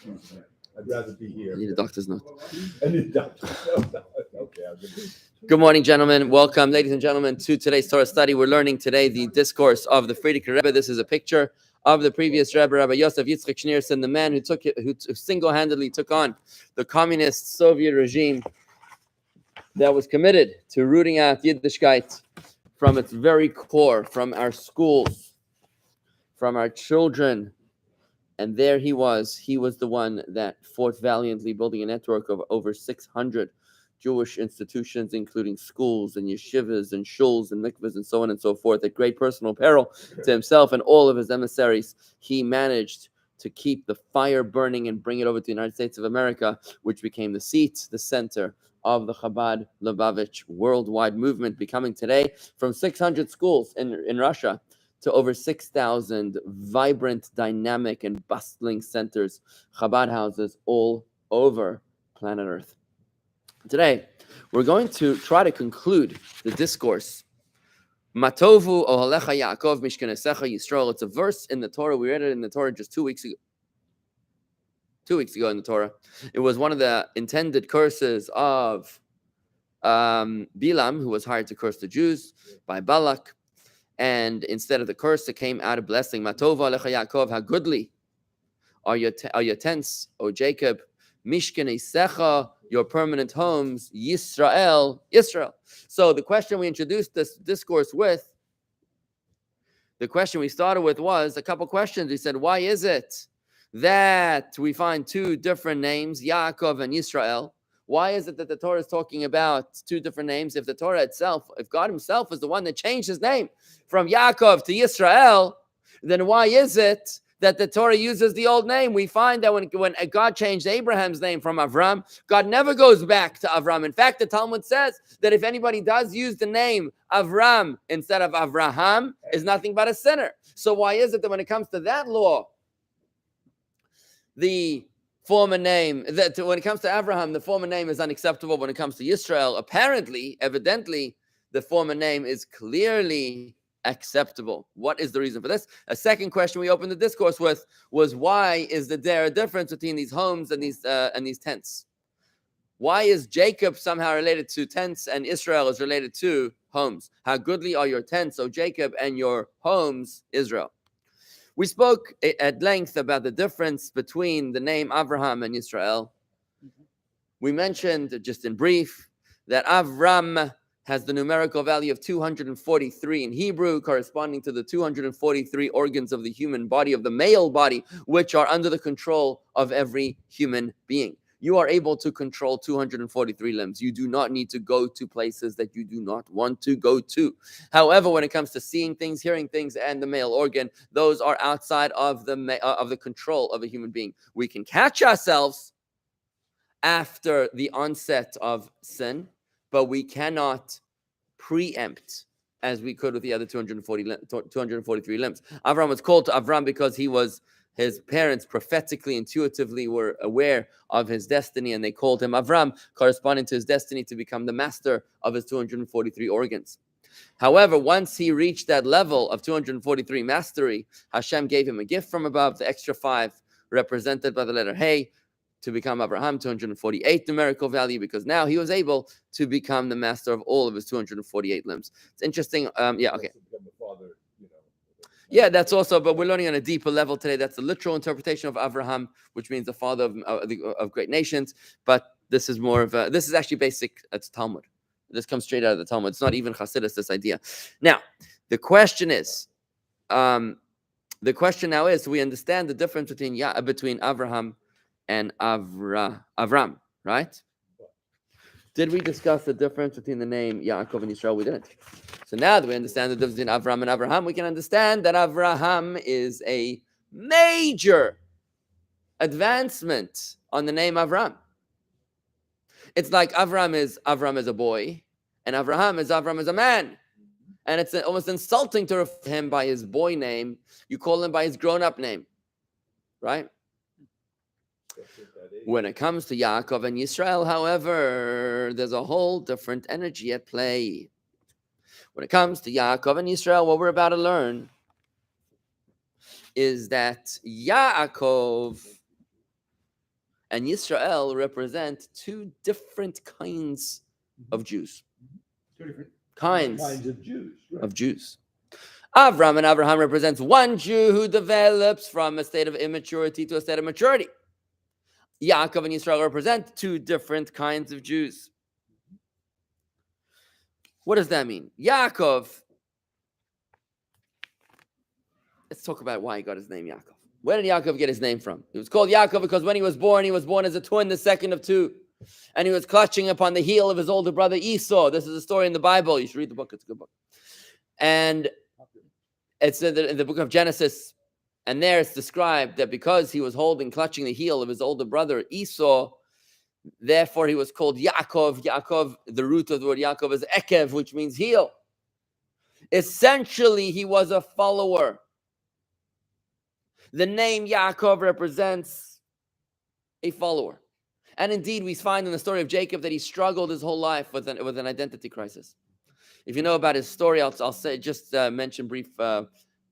I'd rather be here. I need a doctor's note. I need a doctor's note. Okay, Good morning, gentlemen. Welcome, ladies and gentlemen, to today's Torah study. We're learning today the discourse of the Frierdiker Rebbe. This is a picture of the previous Rebbe, Rabbi Yosef Yitzchak Schneerson, the man who single-handedly took on the communist Soviet regime that was committed to rooting out Yiddishkeit from its very core, from our schools, from our children. And there he was the one that fought valiantly, building a network of over 600 Jewish institutions, including schools and yeshivas and shuls and mikvahs and so on and so forth, at great personal peril to himself and all of his emissaries. He managed to keep the fire burning and bring it over to the United States of America, which became the seat, the center of the Chabad Lubavitch worldwide movement, becoming today from 600 schools in Russia to over 6,000 vibrant, dynamic, and bustling centers, Chabad houses all over planet Earth. Today, we're going to try to conclude the discourse. Mah Tovu ohalecha Yaakov mishkanesecha Yisrael. It's a verse in the Torah. We read it in the Torah just 2 weeks ago. 2 weeks ago in the Torah. It was one of the intended curses of Bilam, who was hired to curse the Jews by Balak. And instead of the curse, it came out a blessing. Mah Tovu alecha Yaakov, how goodly are your tents, O Jacob. Mishkanesecha, your permanent homes, Yisrael. So the question we introduced this discourse with, the question we started with was a couple questions. We said, why is it that we find two different names, Yaakov and Yisrael? Why is it that the Torah is talking about two different names? If the Torah itself, if God himself is the one that changed his name from Yaakov to Yisrael, then why is it that the Torah uses the old name? We find that when God changed Abraham's name from Avram, God never goes back to Avram. In fact, the Talmud says that if anybody does use the name Avram instead of Avraham, is nothing but a sinner. So why is it that when it comes to that law, the former name, that when it comes to Abraham, the former name is unacceptable? When it comes to Israel, evidently, the former name is clearly acceptable. What is the reason for this? A second question we opened the discourse with was, why is there a difference between these homes and these tents? Why is Jacob somehow related to tents and Israel is related to homes? How goodly are your tents, O Jacob, and your homes, Israel? We spoke at length about the difference between the name Avraham and Israel. We mentioned, just in brief, that Avram has the numerical value of 243 in Hebrew, corresponding to the 243 organs of the human body, of the male body, which are under the control of every human being. You are able to control 243 limbs. You do not need to go to places that you do not want to go to. However, when it comes to seeing things, hearing things, and the male organ, those are outside of the control of a human being. We can catch ourselves after the onset of sin, but we cannot preempt as we could with the other 243 limbs. Avram was called to Avram because his parents prophetically, intuitively were aware of his destiny, and they called him Avram, corresponding to his destiny to become the master of his 243 organs. However, once he reached that level of 243 mastery, Hashem gave him a gift from above, the extra 5 represented by the letter Hey, to become Abraham, 248 numerical value, because now he was able to become the master of all of his 248 limbs. It's interesting. Yeah, that's also, but we're learning on a deeper level today. That's the literal interpretation of Avraham, which means the father of great nations. But this is more of this is actually basic. It's Talmud. This comes straight out of the Talmud. It's not even Chassidus, this idea. Now, the question is, so we understand the difference between Avraham and Avram, right? Did we discuss the difference between the name Yaakov and Israel? We didn't. So now that we understand the difference between Avram and Avraham, we can understand that Avraham is a major advancement on the name Avram. It's like Avram is a boy, and Avram is a man. And it's almost insulting to refer to him by his boy name. You call him by his grown-up name, right? When it comes to Yaakov and Yisrael, however, there's a whole different energy at play. When it comes to Yaakov and Yisrael, what we're about to learn is that Yaakov and Yisrael represent two different kinds of Jews. Two different Kinds of Jews. Right. of Jews. Avram and Abraham represents one Jew who develops from a state of immaturity to a state of maturity. Yaakov and Yisrael represent two different kinds of Jews. What does that mean? Yaakov, let's talk about why he got his name Yaakov. Where did Yaakov get his name from? He was called Yaakov because when he was born as a twin, the second of two. And he was clutching upon the heel of his older brother Esau. This is a story in the Bible. You should read the book. It's a good book. And it's in the book of Genesis. And there it's described that because he was clutching the heel of his older brother Esau, therefore he was called Yaakov. Yaakov, the root of the word Yaakov is Ekev, which means heel. Essentially, he was a follower. The name Yaakov represents a follower. And indeed, we find in the story of Jacob that he struggled his whole life with an identity crisis. If you know about his story, I'll say just mention brief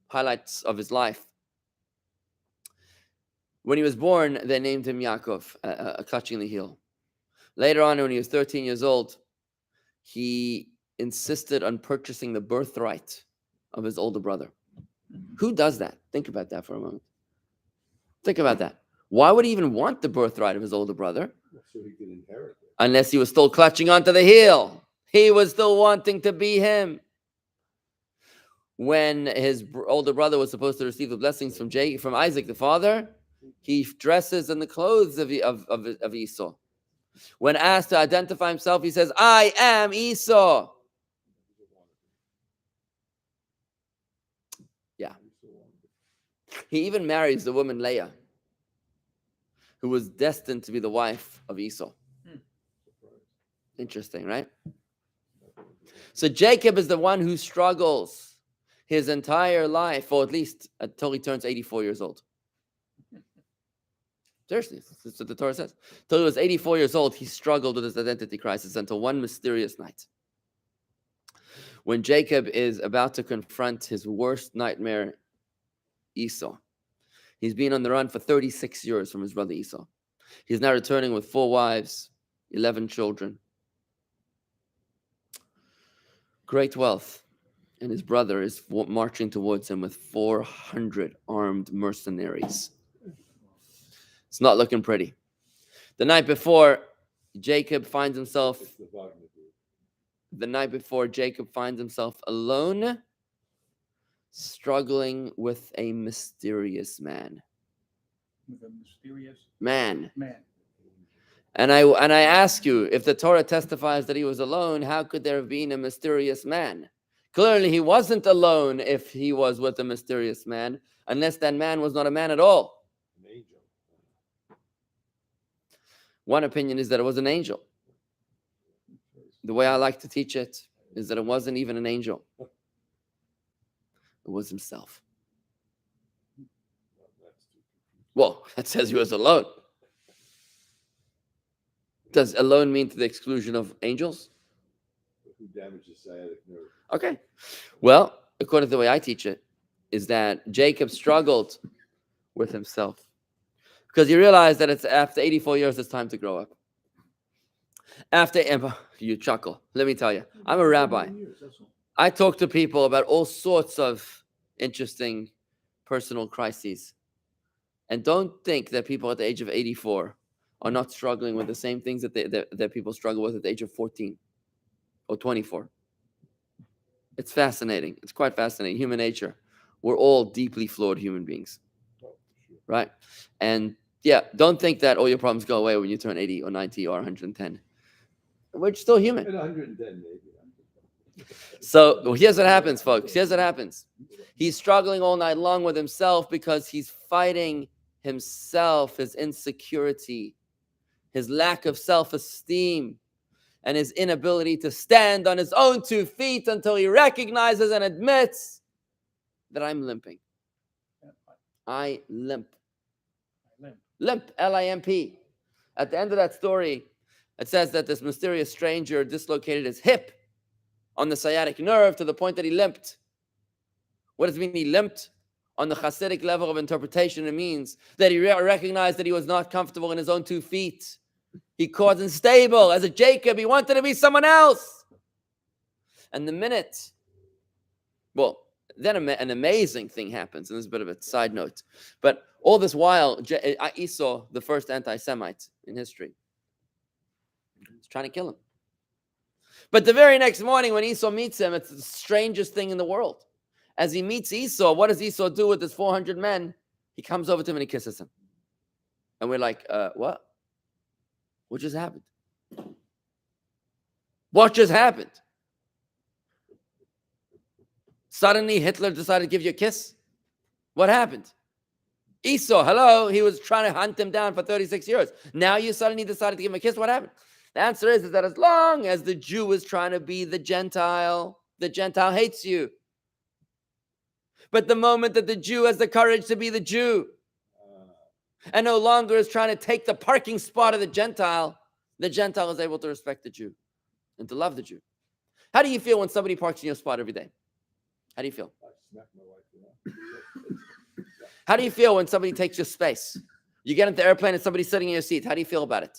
highlights of his life. When he was born, they named him Yaakov, clutching the heel. Later on, when he was 13 years old, he insisted on purchasing the birthright of his older brother. Who does that? Think about that for a moment. Think about that. Why would he even want the birthright of his older brother? So he could inherit it. Unless he was still clutching onto the heel. He was still wanting to be him. When his older brother was supposed to receive the blessings from Isaac, the father, he dresses in the clothes of Esau. When asked to identify himself, he says, "I am Esau." Yeah. He even marries the woman Leah, who was destined to be the wife of Esau. Interesting, right? So Jacob is the one who struggles his entire life, or at least until he turns 84 years old. Seriously, that's what the Torah says. Until he was 84 years old, he struggled with his identity crisis until one mysterious night, when Jacob is about to confront his worst nightmare, Esau. He's been on the run for 36 years from his brother Esau. He's now returning with 4 wives, 11 children, great wealth, and his brother is marching towards him with 400 armed mercenaries. It's not looking pretty. The night before, Jacob finds himself alone, struggling with a mysterious man. With a mysterious Man. man. And I ask you, if the Torah testifies that he was alone, how could there have been a mysterious man? Clearly, he wasn't alone if he was with a mysterious man, unless that man was not a man at all. An angel. One opinion is that it was an angel. The way I like to teach it is that it wasn't even an angel. It was himself. Well, that says he was alone. Does alone mean to the exclusion of angels? Who damaged the sciatic nerve? Okay. Well, according to the way I teach it, is that Jacob struggled with himself because he realized that it's after 84 years, it's time to grow up. You chuckle. Let me tell you, I'm a rabbi. I talk to people about all sorts of interesting personal crises. And don't think that people at the age of 84 are not struggling with the same things that people struggle with at the age of 14 or 24. It's fascinating. It's quite fascinating. Human nature. We're all deeply flawed human beings. Right? And yeah, don't think that all your problems go away when you turn 80 or 90 or 110. We're still human. And 110 maybe. So here's what happens, folks. Here's what happens. He's struggling all night long with himself because he's fighting himself, his insecurity, his lack of self-esteem, and his inability to stand on his own 2 feet until he recognizes and admits that I'm limping. I limp. Limp, L-I-M-P. At the end of that story, it says that this mysterious stranger dislocated his hip on the sciatic nerve to the point that he limped. What does it mean he limped? On the Hasidic level of interpretation, it means that he recognized that he was not comfortable in his own 2 feet. He caused unstable. As a Jacob, he wanted to be someone else. And the minute, well, then an amazing thing happens, and this is a bit of a side note. But all this while, Esau, the first anti-Semite in history, is trying to kill him. But the very next morning when Esau meets him, it's the strangest thing in the world. As he meets Esau, what does Esau do with his 400 men? He comes over to him and he kisses him. And we're like, what? What just happened? What just happened? Suddenly Hitler decided to give you a kiss? What happened? Esau, hello, he was trying to hunt him down for 36 years. Now you suddenly decided to give him a kiss? What happened? The answer is that as long as the Jew is trying to be the Gentile hates you. But the moment that the Jew has the courage to be the Jew and no longer is trying to take the parking spot of the Gentile is able to respect the Jew and to love the Jew. How do you feel when somebody parks in your spot every day? How do you feel? I smack my wife. How do you feel when somebody takes your space? You get into the airplane and somebody's sitting in your seat. How do you feel about it?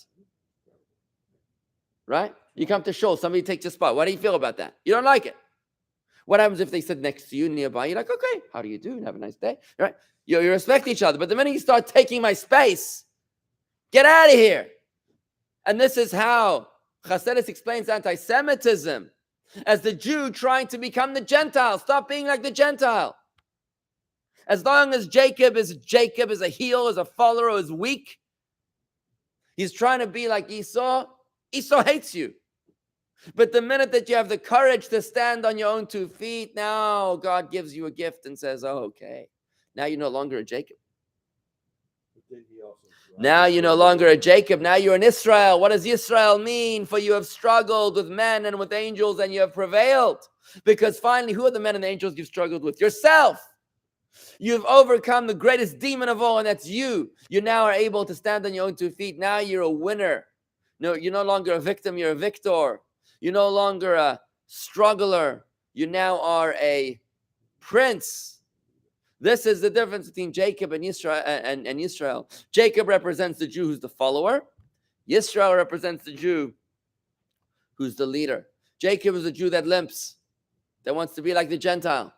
Right? You come to shul, somebody takes your spot. What do you feel about that? You don't like it. What happens if they sit next to you nearby? You're like, okay, how do you do? Have a nice day. Right? You respect each other. But the minute you start taking my space, get out of here. And this is how Chassidus explains anti-Semitism as the Jew trying to become the Gentile. Stop being like the Gentile. As long as Jacob is a heel, is a follower, is weak, he's trying to be like Esau. Esau hates you. But the minute that you have the courage to stand on your own 2 feet, now God gives you a gift and says, oh, okay, now you're no longer a Jacob. Now you're no longer a Jacob. Now you're an Israel. What does Israel mean? For you have struggled with men and with angels and you have prevailed. Because finally, who are the men and the angels you've struggled with? Yourself. You've overcome the greatest demon of all, and that's you. You now are able to stand on your own 2 feet. Now you're a winner. No, you're no longer a victim. You're a victor. You're no longer a struggler. You now are a prince. This is the difference between Jacob and Israel. And Israel. Jacob represents the Jew who's the follower. Israel represents the Jew who's the leader. Jacob is the Jew that limps, that wants to be like the Gentile.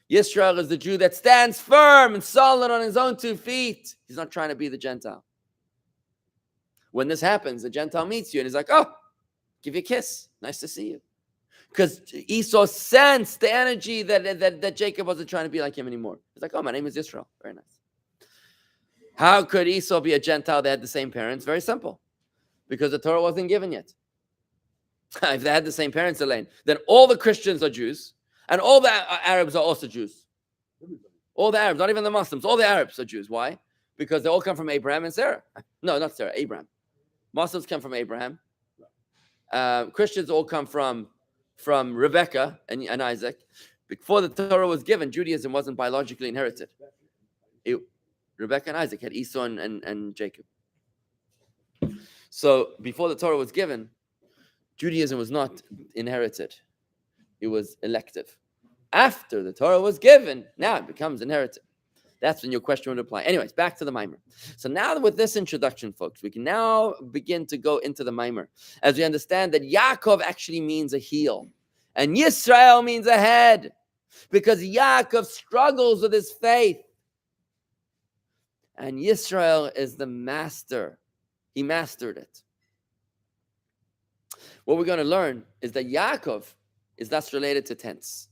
Israel is the Jew that stands firm and solid on his own 2 feet. He's not trying to be the Gentile. When this happens, the Gentile meets you and he's like, oh, give you a kiss. Nice to see you. Because Esau sensed the energy that Jacob wasn't trying to be like him anymore. He's like, oh, my name is Israel. Very nice. How could Esau be a Gentile? They had the same parents. Very simple. Because the Torah wasn't given yet. If they had the same parents, Elaine, then all the Christians are Jews. And all the Arabs are also Jews. All the Arabs, not even the Muslims, all the Arabs are Jews. Why? Because they all come from Abraham and Sarah. No, not Sarah, Abraham. Muslims come from Abraham. Christians all come from Rebecca and Isaac. Before the Torah was given, Judaism wasn't biologically inherited. Rebecca and Isaac had Esau and Jacob. So before the Torah was given, Judaism was not inherited. It was elective. After the Torah was given, now it becomes inherited. That's when your question would apply. Anyways, back to the mimer. So now with this introduction, folks, we can now begin to go into the mimer as we understand that Yaakov actually means a heel and Yisrael means a head because Yaakov struggles with his faith and Yisrael is the master. He mastered it. What we're going to learn is that Yaakov is thus related to tense.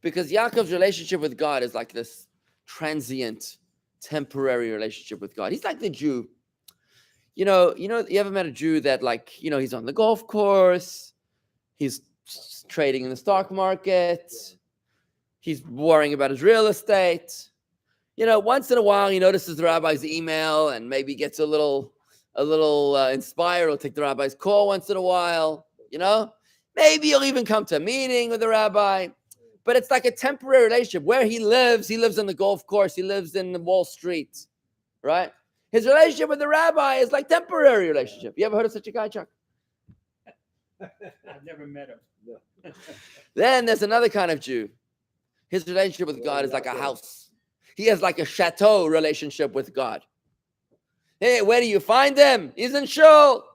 Because Yaakov's relationship with God is like this transient, temporary relationship with God. He's like the Jew. You ever met a Jew that he's on the golf course, he's trading in the stock market, he's worrying about his real estate. Once in a while he notices the rabbi's email and maybe gets a little inspired. He'll take the rabbi's call once in a while, Maybe he'll even come to a meeting with the rabbi. But it's like a temporary relationship. Where he lives on the golf course. He lives in Wall Street, right? His relationship with the rabbi is like temporary relationship. You ever heard of such a guy, Chuck? I've never met him. Then there's another kind of Jew. His relationship with God is like a house. He has like a chateau relationship with God. Hey, where do you find him? He's in shul,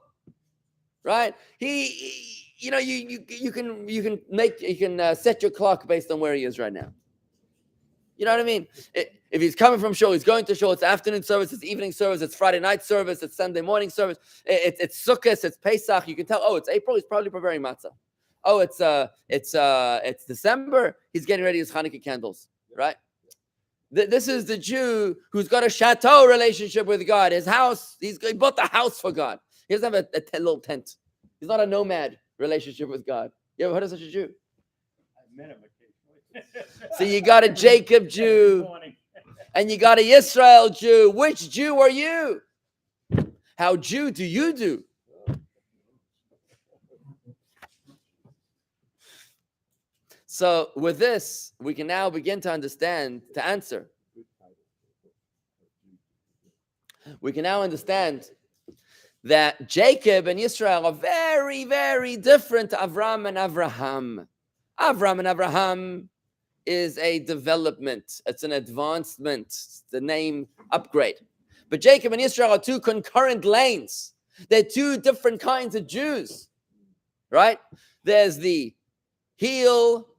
right? You can set your clock based on where he is right now. You know what I mean? If he's coming from shul, he's going to shul. It's afternoon service, it's evening service, it's Friday night service, it's Sunday morning service. It's Sukkot, it's Pesach. You can tell. Oh, it's April. He's probably preparing matzah. Oh, it's December. He's getting ready his Hanukkah candles, right? This is the Jew who's got a chateau relationship with God. His house, he bought the house for God. He doesn't have a little tent. He's not a nomad relationship with God. You ever heard of such a Jew? I met him occasionally. So you got a Jacob Jew and you got a Israel Jew. Which Jew are you? How Jew do you do? So with this, we can now begin to understand, to answer. We can now understand that Jacob and Israel are very, very different to Avram and Abraham. Avram and Abraham is a development. It's an advancement. It's the name upgrade. But Jacob and Israel are two concurrent lanes. They're two different kinds of Jews, right? There's the heel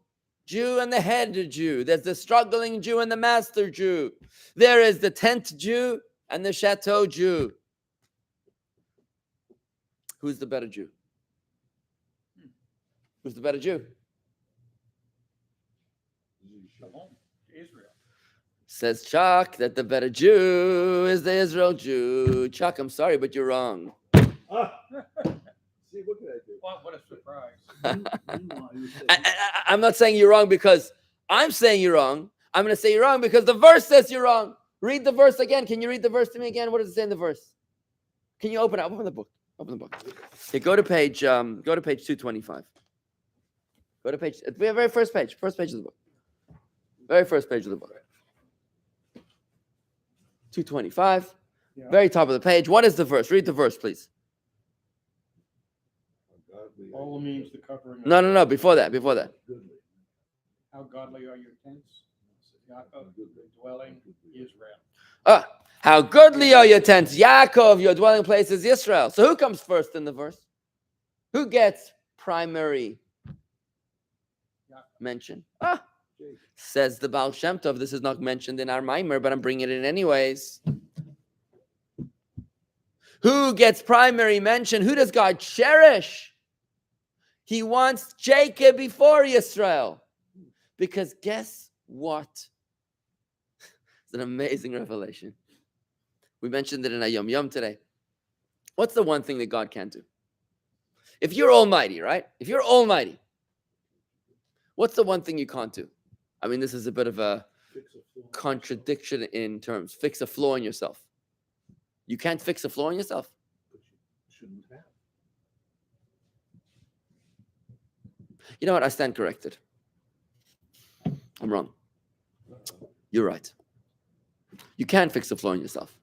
Jew and the head Jew. There's the struggling Jew and the master Jew. There is the tent Jew and the chateau Jew. Who's the better Jew? Who's the better Jew? Israel. Says Chuck that the better Jew is the Israel Jew. Chuck, I'm sorry, but you're wrong. See, what can I do? What a surprise. I'm not saying you're wrong because I'm saying you're wrong. I'm going to say you're wrong because the verse says you're wrong. Read the verse again. Can you read the verse to me again? What does it say in the verse? Can you open it? Open the book. Open the book. Okay, go to page 225. Go to page, the very first page of the book. Very first page of the book. 225. Yeah. Very top of the page. What is the verse? Read the verse, please. All means the covering. No. Before that. How godly are your tents? Yaakov, dwelling Israel. How goodly are your tents, Yaakov, your dwelling place is Israel. So who comes first in the verse? Who gets primary mention? Says the Baal Shem Tov. This is not mentioned in our Maimer, but I'm bringing it in anyways. Who gets primary mention? Who does God cherish? He wants Jacob before Israel. Because guess what? It's an amazing revelation. We mentioned it in our Yom Yom today. What's the one thing that God can't do? If you're almighty, right? If you're almighty, what's the one thing you can't do? I mean, this is a bit of a contradiction in terms. Fix a flaw in yourself. You can't fix a flaw in yourself. You know what? I stand corrected. I'm wrong. You're right. You can fix a flaw in yourself.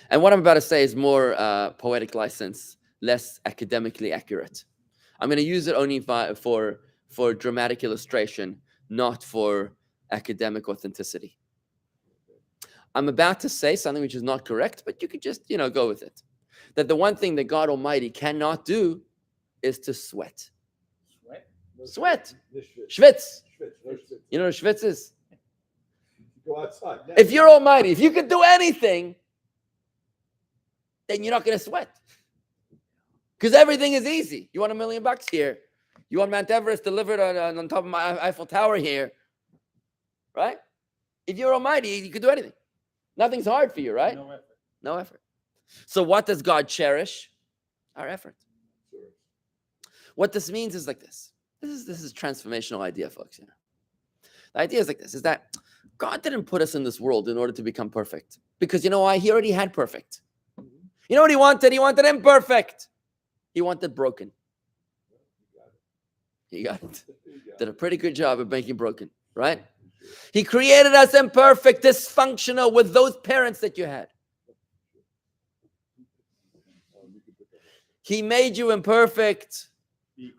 And what I'm about to say is more poetic license, less academically accurate. I'm going to use it only for dramatic illustration, not for academic authenticity. I'm about to say something which is not correct, but you could just, go with it. That the one thing that God Almighty cannot do is to sweat. Sweat. Schwitz. You know what schwitz is? Go outside. If you're almighty, if you could do anything, then you're not going to sweat. Because everything is easy. You want $1 million here. You want Mount Everest delivered on top of my Eiffel Tower here. Right? If you're almighty, you could do anything. Nothing's hard for you, right? No effort. So what does God cherish? Our effort. What this means is like this. This is a transformational idea, folks. The idea is like this, is that God didn't put us in this world in order to become perfect. Because you know why? He already had perfect. You know what he wanted? He wanted imperfect. He wanted broken. He got it. Did a pretty good job of making broken, right? He created us imperfect, dysfunctional with those parents that you had. He made you imperfect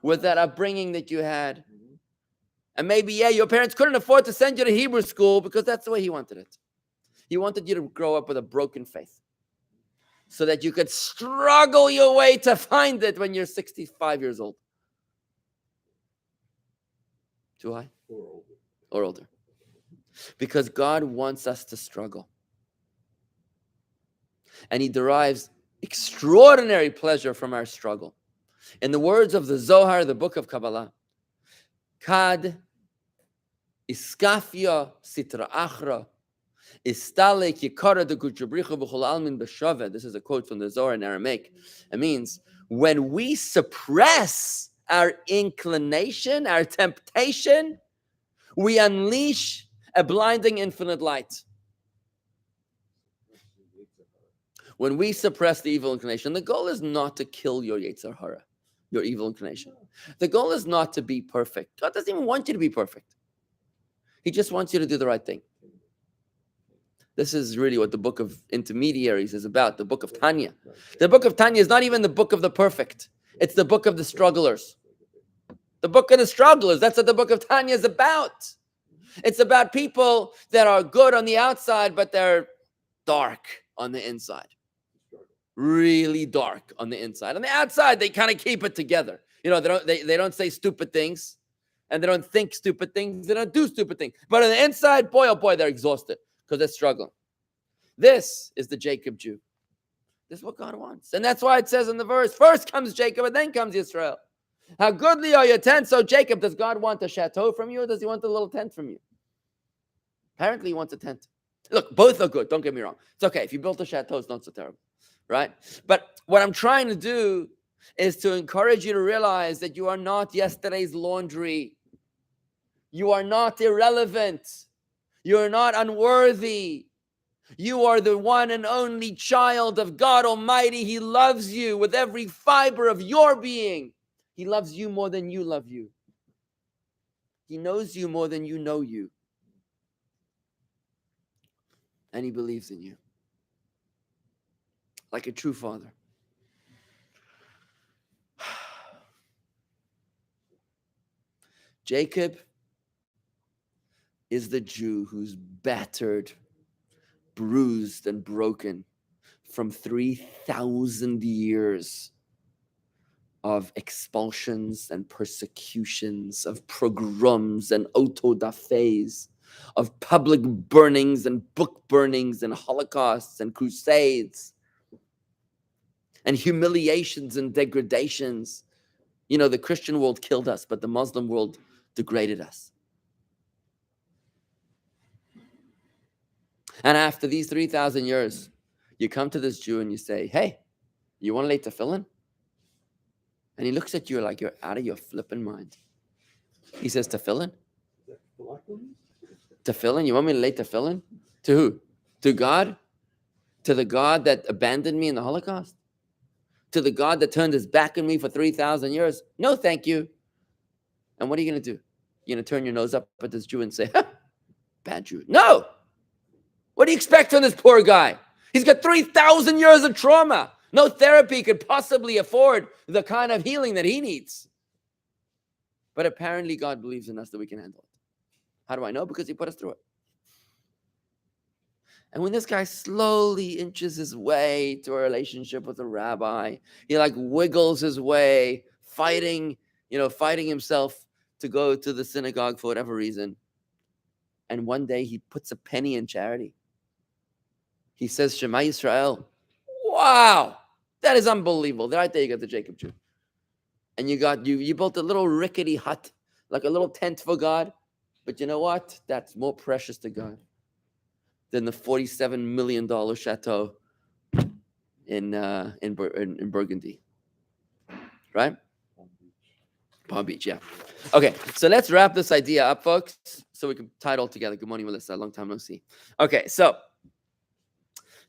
with that upbringing that you had. And maybe, your parents couldn't afford to send you to Hebrew school because that's the way he wanted it. He wanted you to grow up with a broken faith so that you could struggle your way to find it when you're 65 years old. Too high? Or older. Because God wants us to struggle. And he derives extraordinary pleasure from our struggle. In the words of the Zohar, the book of Kabbalah, Kad iskafia sitra achra istale kikara de kuchabricha b'chol almin b'shava. This is a quote from the Zohar in Aramaic. It means, when we suppress our inclination, our temptation, we unleash a blinding infinite light. When we suppress the evil inclination, the goal is not to kill your Yetzer Hara, your evil inclination. The goal is not to be perfect. God doesn't even want you to be perfect. He just wants you to do the right thing. This is really what the book of intermediaries is about, the book of Tanya. The book of Tanya is not even the book of the perfect. It's the book of the strugglers. The book of the strugglers, that's what the book of Tanya is about. It's about people that are good on the outside, but they're dark on the inside. Really dark on the inside. On the outside, they kind of keep it together. They don't say stupid things, and they don't think stupid things. They don't do stupid things. But on the inside, boy, oh boy, they're exhausted because they're struggling. This is the Jacob Jew. This is what God wants. And that's why it says in the verse, first comes Jacob and then comes Israel. How goodly are your tents, so Jacob. Does God want a chateau from you, or does he want a little tent from you? Apparently he wants a tent. Look, both are good. Don't get me wrong. It's okay. If you built a chateau, it's not so terrible. Right? But what I'm trying to do is to encourage you to realize that you are not yesterday's laundry. You are not irrelevant. You are not unworthy. You are the one and only child of God Almighty. He loves you with every fiber of your being. He loves you more than you love you. He knows you more than you know you. And he believes in you. Like a true father. Jacob is the Jew who's battered, bruised, and broken from 3,000 years of expulsions and persecutions, of pogroms and autodafes, of public burnings and book burnings and holocausts and crusades and humiliations and degradations. The Christian world killed us, but the Muslim world degraded us. And after these 3,000 years, you come to this Jew and you say, hey, you want to lay tefillin? And he looks at you like you're out of your flipping mind. He says, tefillin? Tefillin? You want me to lay tefillin? To who? To God? To the God that abandoned me in the Holocaust? To the God that turned his back on me for 3,000 years? No, thank you. And what are you going to do? You're going to turn your nose up at this Jew and say, bad Jew. No! What do you expect from this poor guy? He's got 3,000 years of trauma. No therapy could possibly afford the kind of healing that he needs. But apparently God believes in us that we can handle it. How do I know? Because he put us through it. And when this guy slowly inches his way to a relationship with a rabbi, he wiggles his way, fighting himself to go to the synagogue for whatever reason. And one day he puts a penny in charity. He says, Shema Yisrael. Wow, that is unbelievable. Right there you got the Jacob Jew. And you built a little rickety hut, like a little tent for God. But you know what? That's more precious to God than the $47 million chateau in Burgundy. Right? Palm Beach, yeah. Okay, so let's wrap this idea up, folks, so we can tie it all together. Good morning, Melissa. Long time no see. Okay, so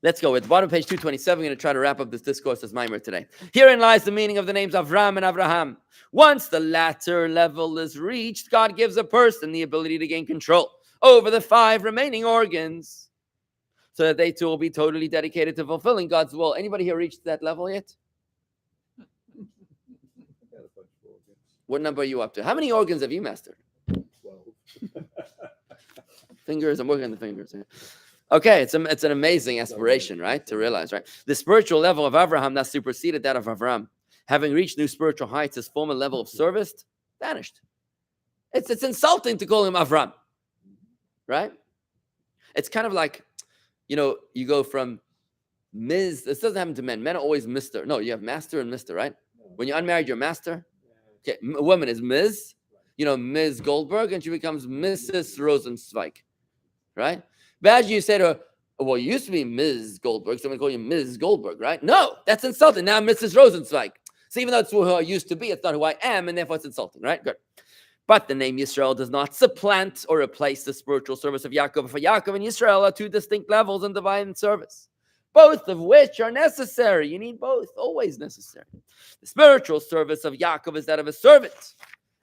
let's go. At the bottom of page 227, we're going to try to wrap up this discourse as Maimer today. Herein lies the meaning of the names Avram and Avraham. Once the latter level is reached, God gives a person the ability to gain control over the 5 remaining organs so that they too will be totally dedicated to fulfilling God's will. Anybody here reached that level yet? What number are you up to? How many organs have you mastered? 12. Fingers, I'm working on the fingers. Yeah. Okay, it's an amazing aspiration, right? To realize, right? The spiritual level of Abraham that superseded that of Avram, having reached new spiritual heights, his former level of service vanished. It's insulting to call him Avram, right? It's kind of like, you go from Ms. This doesn't happen to men. Men are always Mr. No, you have master and Mr., right? When you're unmarried, you're master. Okay, a woman is Ms. Ms. Goldberg, and she becomes Mrs. Rosenzweig, right? Imagine you say to her, well, you used to be Ms. Goldberg, so I'm going to call you Ms. Goldberg, right? No, that's insulting. Now I'm Mrs. Rosenzweig. So even though it's who I used to be, it's not who I am, and therefore it's insulting, right? Good. But the name Yisrael does not supplant or replace the spiritual service of Yaakov. For Yaakov and Yisrael are two distinct levels in divine service, both of which are necessary. You need both, always necessary. The spiritual service of Yaakov is that of a servant.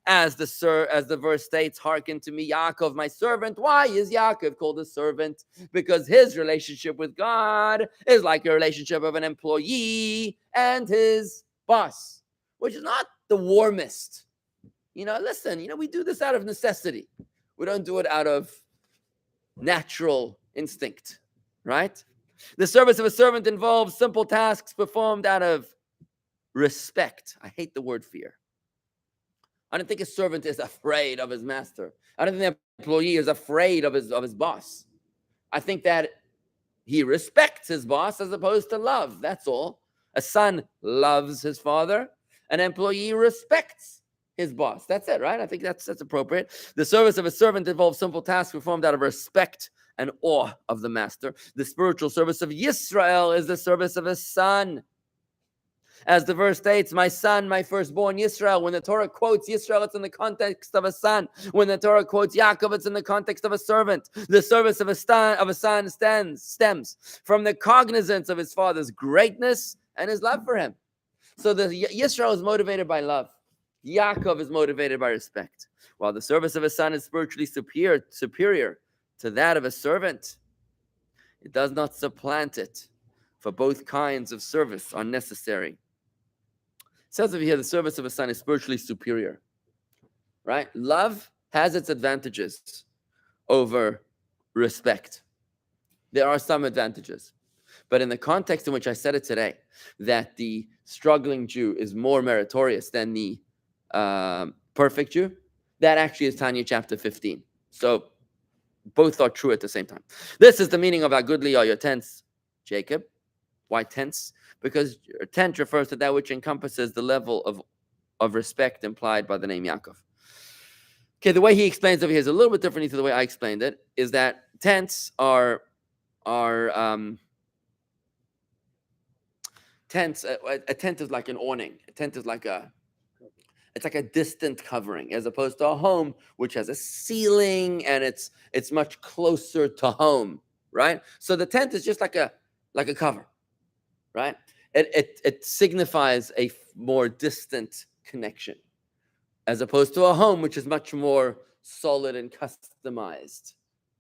As the verse states, hearken to me, Yaakov, my servant. Why is Yaakov called a servant? Because his relationship with God is like a relationship of an employee and his boss, which is not the warmest. Listen, we do this out of necessity. We don't do it out of natural instinct, right? The service of a servant involves simple tasks performed out of respect. I hate the word fear. I don't think a servant is afraid of his master. I don't think the employee is afraid of his boss. I think that he respects his boss as opposed to love. That's all. A son loves his father. An employee respects his boss. That's it, right? I think that's appropriate. The service of a servant involves simple tasks performed out of respect and awe of the master. The spiritual service of Yisrael is the service of a son. As the verse states, my son, my firstborn, Yisrael. When the Torah quotes Yisrael, it's in the context of a son. When the Torah quotes Yaakov, it's in the context of a servant. The service of a son stems from the cognizance of his father's greatness and his love for him. So the Yisrael is motivated by love. Yaakov is motivated by respect. While the service of a son is spiritually superior to that of a servant, it does not supplant it, for both kinds of service are necessary. It says over here, the service of a son is spiritually superior, right? Love has its advantages over respect. There are some advantages. But in the context in which I said it today, that the struggling Jew is more meritorious than the perfect Jew, that actually is Tanya chapter 15. So both are true at the same time. This is the meaning of how goodly are your tents, Jacob. Why tents? Because tent refers to that which encompasses the level of respect implied by the name Yaakov. Okay, the way he explains over here is a little bit differently to the way I explained it, is that tents are tents. A tent is like an awning. A tent is like a distant covering, as opposed to a home which has a ceiling and it's much closer to home, right? So the tent is just like a cover, right? It signifies a more distant connection, as opposed to a home which is much more solid and customized,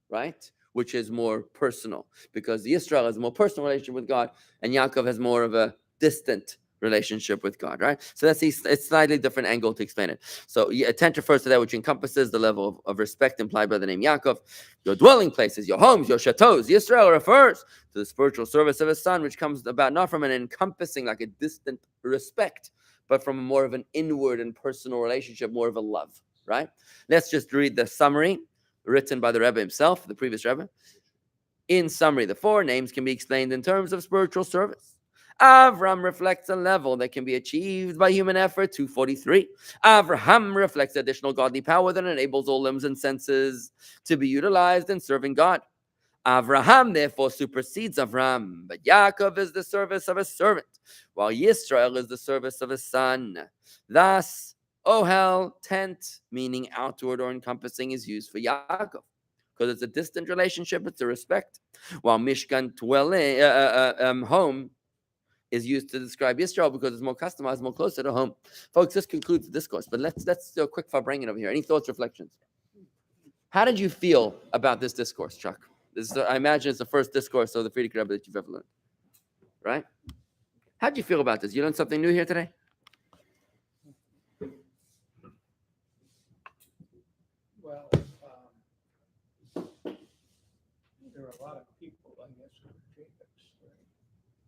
right? Which is more personal, because Israel has a more personal relationship with God, and Yaakov has more of a distant relationship with God, right? So that's a slightly different angle to explain it. So a tent refers to that which encompasses the level of respect implied by the name Yaakov. Your dwelling places, your homes, your chateaus. Yisrael refers to the spiritual service of his son, which comes about not from an encompassing, like a distant respect, but from more of an inward and personal relationship, more of a love, right? Let's just read the summary written by the Rebbe himself, the previous Rebbe. In summary, the four names can be explained in terms of spiritual service. Avram reflects a level that can be achieved by human effort, 243. Avraham reflects additional godly power that enables all limbs and senses to be utilized in serving God. Avraham therefore supersedes Avram, but Yaakov is the service of a servant, while Yisrael is the service of a son. Thus, Ohel, tent, meaning outward or encompassing, is used for Yaakov, because it's a distant relationship, it's a respect, while Mishkan, dwelling, home, is used to describe Yisrael because it's more customized, more closer to home. Folks, this concludes the discourse, but let's do a quick farbrengen over here. Any thoughts, reflections? How did you feel about this discourse, Chuck? I imagine it's the first discourse of the Frierdiker Rebbe that you've ever learned, right? How did you feel about this? You learned something new here today? Well,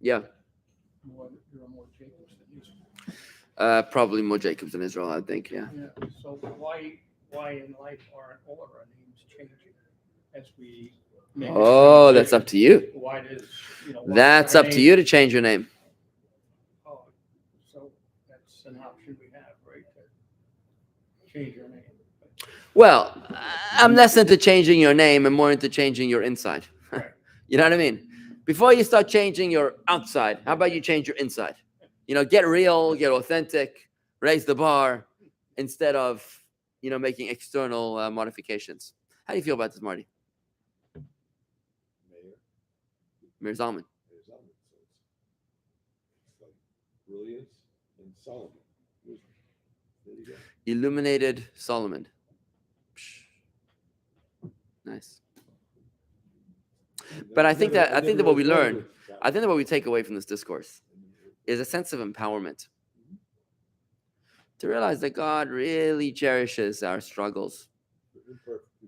Yeah. There are more Jacobs than Israel. Probably more Jacobs than Israel, I think. Yeah. Yeah. So why in life aren't all of our names changing as we make a Oh, that's transition? up to you. Why does why That's our up to name- you to change your name. Oh, so that's an option we have, right? To change your name. Well, I'm less into changing your name and more into changing your inside. Right. You know what I mean? Before you start changing your outside, how about you change your inside? Get real, get authentic, raise the bar instead of, making external modifications. How do you feel about this, Marty? Mir Zalman. So it's like brilliance and Solomon. There you go. Illuminated Solomon. Nice. But I think that what we learn, I think that what we take away from this discourse is a sense of empowerment. To realize that God really cherishes our struggles.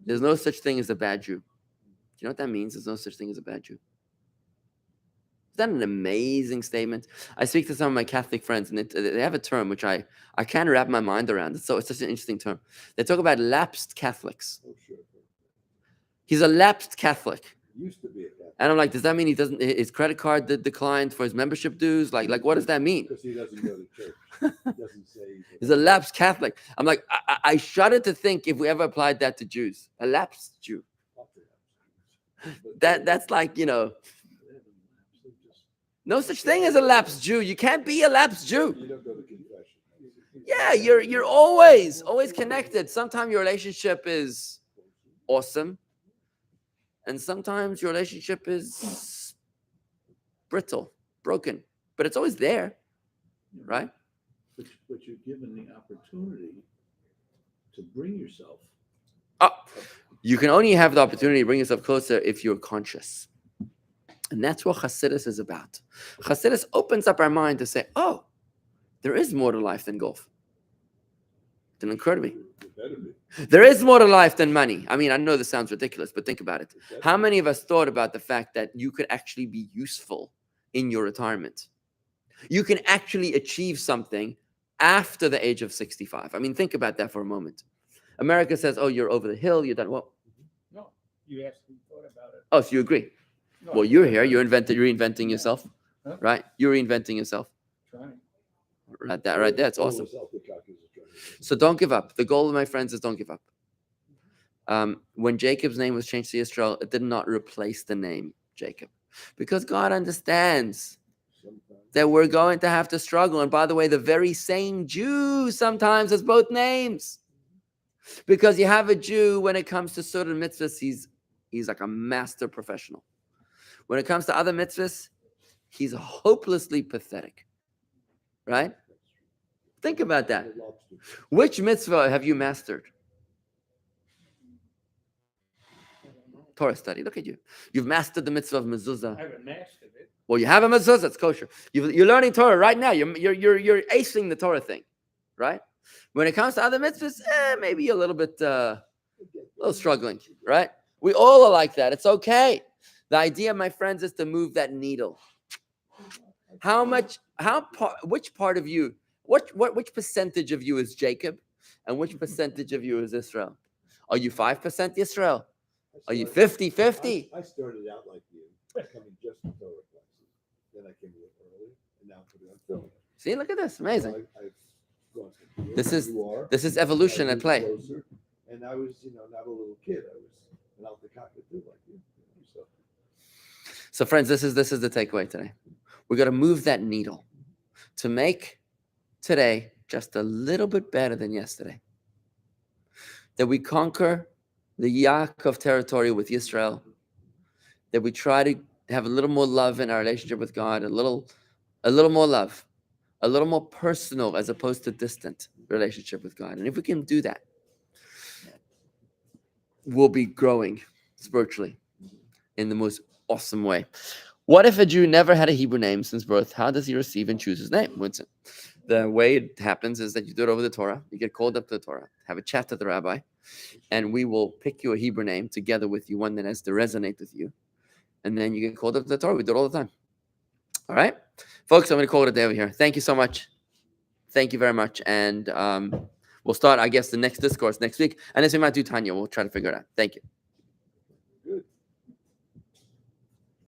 There's no such thing as a bad Jew. Do you know what that means? There's no such thing as a bad Jew. Is that an amazing statement? I speak to some of my Catholic friends, and they have a term which I can't wrap my mind around. It's such an interesting term. They talk about lapsed Catholics. Oh, sure. He's a lapsed Catholic. Used to be a Catholic. And I'm like, does that mean his credit card declined for his membership dues? Like what does that mean? Because he doesn't go to church. He doesn't say He's a lapsed Catholic. I'm like, I shudder to think if we ever applied that to Jews. A lapsed Jew. That's like, no such thing as a lapsed Jew. You can't be a lapsed Jew. You don't go to confession. Yeah, you're always connected. Sometimes your relationship is awesome. And sometimes your relationship is brittle, broken. But it's always there. Right? But you're given the opportunity to bring yourself. You can only have the opportunity to bring yourself closer if you're conscious. And that's what Chassidus is about. Chassidus opens up our mind to say, oh, there is more to life than golf. Didn't occur to me. There is more to life than money. I mean, I know this sounds ridiculous, but think about it. How many of us thought about the fact that you could actually be useful in your retirement? You can actually achieve something after the age of 65. I mean, think about that for a moment. America says, oh, you're over the hill, you're done. Well, No, you actually thought about it. oh, so you agree? No, Well, you're here. You're reinventing yourself, Huh? right? You're reinventing yourself. Trying. Right there. It's awesome. So don't give up. The goal of my friends is don't give up. When Jacob's name was changed to Israel, it did not replace the name Jacob, because God understands that we're going to have to struggle. And by the way, the very same Jew sometimes has both names, because you have a Jew when it comes to certain mitzvahs, he's like a master professional. When it comes to other mitzvahs, he's hopelessly pathetic. Right? Think about that. Which mitzvah have you mastered? Torah study. Look at you. You've mastered the mitzvah of mezuzah. I haven't mastered it. Well, you have a mezuzah. It's kosher. You're learning Torah right now. You're acing the Torah thing, right? When it comes to other mitzvahs, maybe a little bit, a little struggling, right? We all are like that. It's okay. The idea, my friends, is to move that needle. Which part of you, which percentage of you is Jacob, and which percentage of you is Israel? Are you 5% Israel? Are you 50-50? I started out like you, coming just to Torah classes. Then I came a little early, and now I'm putting on film. See, look at this, amazing. I've gone from here This where is you are, this is evolution at play. closer, and I was, not a little kid. I was an alpacaka too, like you. So, friends, this is the takeaway today. We got to move that needle to make today just a little bit better than yesterday. That we conquer the Yaakov territory with Israel. That we try to have a little more love in our relationship with God, a little more love, a little more personal as opposed to distant relationship with God. And if we can do that, we'll be growing spiritually in the most awesome way. What if a Jew never had a Hebrew name since birth? How does he receive and choose his name? Winston. The way it happens is that you do it over the Torah. You get called up to the Torah, have a chat with the rabbi, and we will pick you a Hebrew name together with you, one that has to resonate with you. And then you get called up to the Torah. We do it all the time. All right, folks, I'm going to call it a day over here. Thank you so much. Thank you very much. And we'll start, I guess, the next discourse next week. And as we might do Tanya, we'll try to figure it out. Thank you.